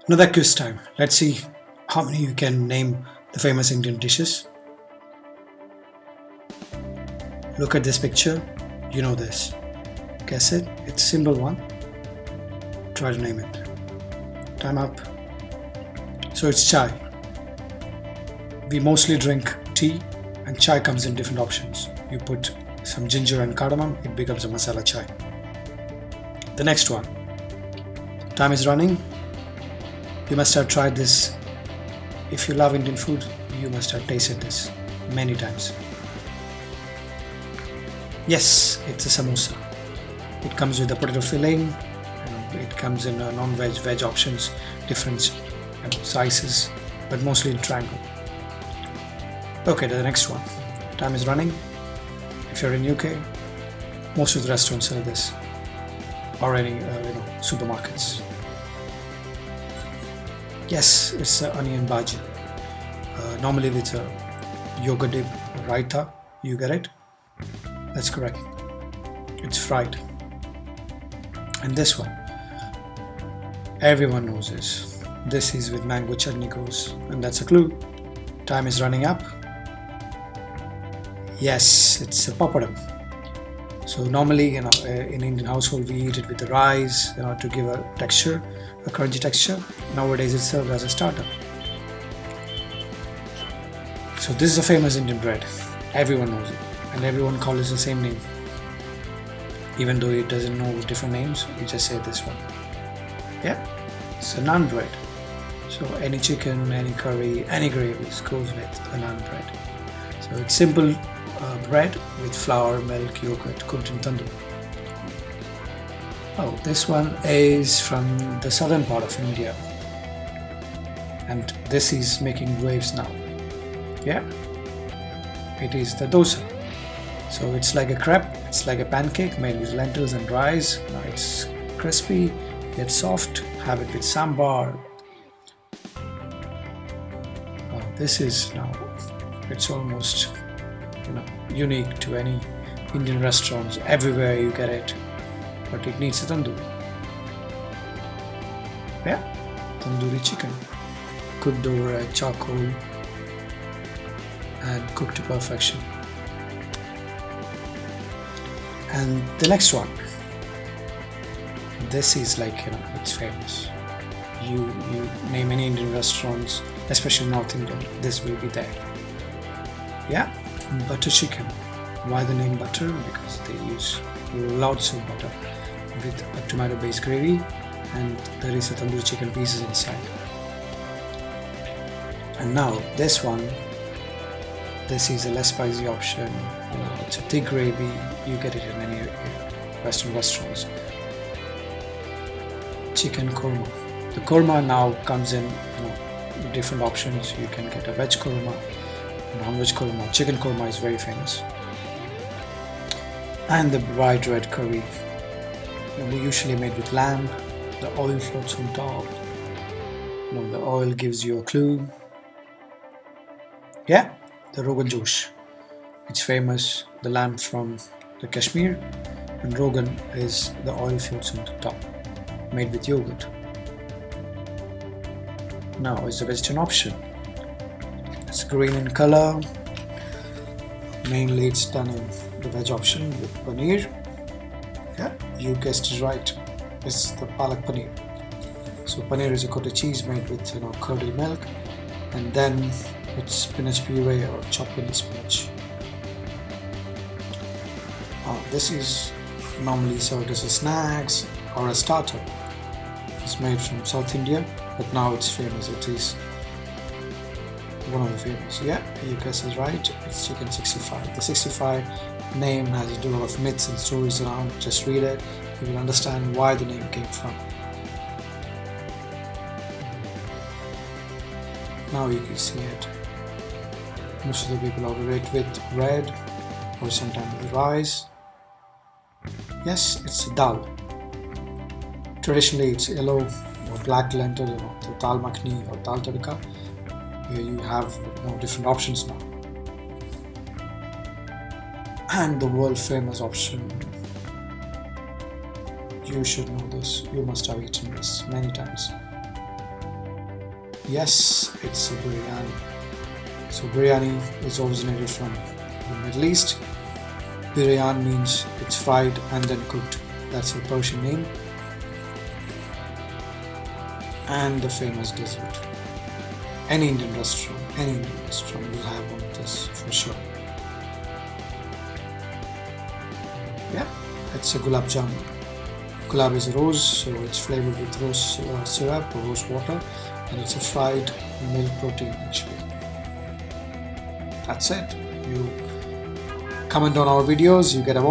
Another quiz time. Let's see how many you can name the famous Indian dishes. Look at this picture. You know this. Guess it. It's a simple one. Try to name it. Time up. So it's chai. We mostly drink tea, and chai comes in different options. You put some ginger and cardamom, it becomes a masala chai. The next one. Time is running. You must have tried this. If you love Indian food, you must have tasted this many times. Yes, it's a samosa. It comes with a potato filling, and it comes in non-veg, veg options, different sizes, but mostly in triangle. Okay, the next one. Time is running. If you're in UK, most of the restaurants sell this, or any supermarkets. Yes, it's an onion bhaji. Normally with a yogurt dip, raita. You get it? That's correct. It's fried. And this one, everyone knows this. This is with mango chutney goes, and that's a clue. Time is running up. Yes, it's a poppadom. So normally, in Indian household, we eat it with the rice, to give a texture, a crunchy texture. Nowadays, it's served as a starter. So this is a famous Indian bread. Everyone knows it, and everyone calls it the same name. Even though it doesn't know different names, we just say this one. Yeah, it's a naan bread. So any chicken, any curry, any gravies goes with a naan bread. So it's simple bread with flour, milk, yogurt cooked in tandoor. Oh, this one is from the southern part of India, and this is making waves now. Yeah, it is the dosa. So it's like a crepe, it's like a pancake made with lentils and rice. Now it's crispy, yet soft. Have it with sambar. Oh, this is now, it's almost unique to any Indian restaurants. Everywhere you get it, but it needs a tandoor. Yeah, tandoori chicken, cooked over charcoal and cooked to perfection. And the next one, this is like, it's famous. You name any Indian restaurants, especially North Indian, this will be there. Yeah, butter chicken. Why the name butter? Because they use lots of butter with a tomato-based gravy, and there is a tandoori chicken pieces inside. And now this one, this is a less spicy option. It's a thick gravy. You get it in any Western restaurants. Chicken korma. The korma now comes in different options. You can get a veg korma, non-veg korma. Chicken korma is very famous. And the bright red curry. We usually made with lamb. The oil floats on top. The oil gives you a clue. Yeah, the Rogan Josh. It's famous. The lamb from the Kashmir, and Rogan is the oil floats on the top, made with yogurt. Now is the vegetarian option. It's green in color. Mainly it's done in the veg option with paneer. Yeah, you guessed it right. It's the palak paneer. So paneer is a cottage cheese made with curdled milk, and then it's spinach puree or chopped mini spinach. This is normally served as a snacks or a starter. It's made from South India, but now it's famous. It is one of the famous. Yeah, you guess it right. It's chicken 65. The 65 name has a lot of myths and stories around. Just read it. You will understand why the name came from. Now you can see it. Most of the people order it with bread or sometimes with rice. Yes, it's a dal. Traditionally, it's yellow or black lentil, the dal makhni or dal tadka. Here you have different options now. And the world famous option. You should know this. You must have eaten this many times. Yes, it's a biryani. So biryani is originated from the Middle East. Biryani means it's fried and then cooked. That's a Persian name. And the famous dessert. Any Indian restaurant will have one of this for sure. Yeah, it's a gulab jamun. Gulab is a rose, so it's flavored with rose syrup or rose water, and it's a fried milk protein actually. That's it. You comment on our videos, you get a